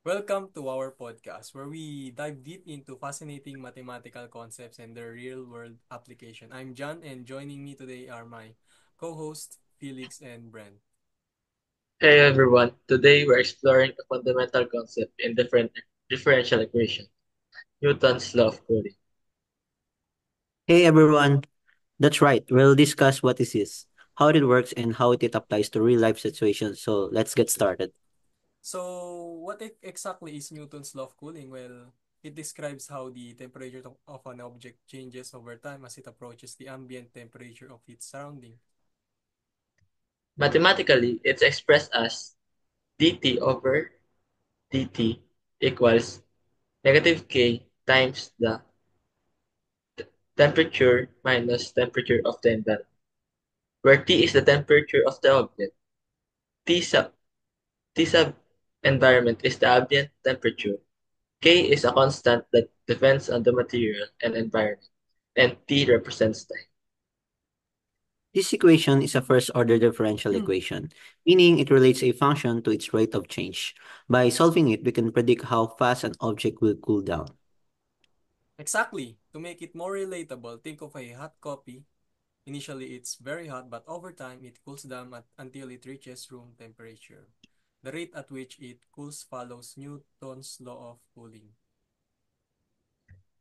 Welcome to our podcast where we dive deep into fascinating mathematical concepts and their real world application. I'm John, and joining me today are my co hosts, Felix and Brent. Hey everyone, today we're exploring a fundamental concept in differential equation, Newton's law of cooling. Hey everyone, that's right. We'll discuss what this is, how it works, and how it applies to real life situations. So let's get started. So, exactly is Newton's law of cooling? Well, it describes how the temperature of an object changes over time as it approaches the ambient temperature of its surrounding. Mathematically, it's expressed as dt over dt equals negative k times the temperature minus temperature of the environment, where T is the temperature of the object. T sub environment is the ambient temperature. K is a constant that depends on the material and environment, and T represents time. This equation is a first order differential equation, meaning it relates a function to its rate of change. By solving it, we can predict how fast an object will cool down. Exactly. To make it more relatable, think of a hot coffee. Initially, it's very hot, but over time, it cools down until it reaches room temperature. The rate at which it cools follows Newton's law of cooling.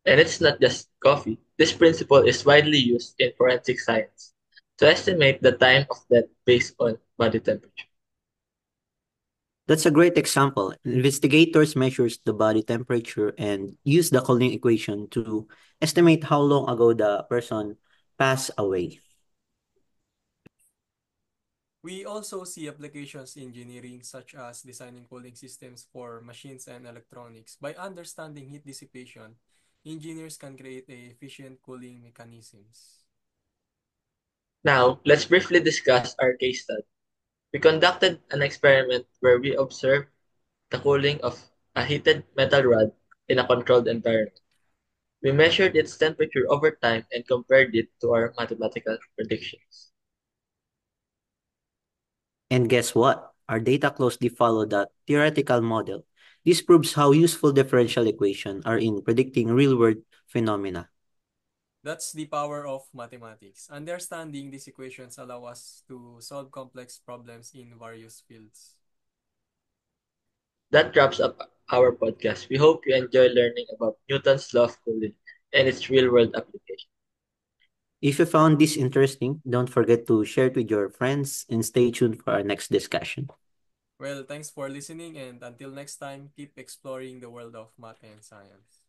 And it's not just coffee. This principle is widely used in forensic science to estimate the time of death based on body temperature. That's a great example. Investigators measures the body temperature and use the cooling equation to estimate how long ago the person passed away. We also see applications in engineering, such as designing cooling systems for machines and electronics. By understanding heat dissipation, engineers can create efficient cooling mechanisms. Now, let's briefly discuss our case study. We conducted an experiment where we observed the cooling of a heated metal rod in a controlled environment. We measured its temperature over time and compared it to our mathematical predictions. And guess what? Our data closely follow that theoretical model. This proves how useful differential equations are in predicting real-world phenomena. That's the power of mathematics. Understanding these equations allow us to solve complex problems in various fields. That wraps up our podcast. We hope you enjoy learning about Newton's law of cooling and its real world application. If you found this interesting, don't forget to share it with your friends and stay tuned for our next discussion. Well, thanks for listening, and until next time, keep exploring the world of math and science.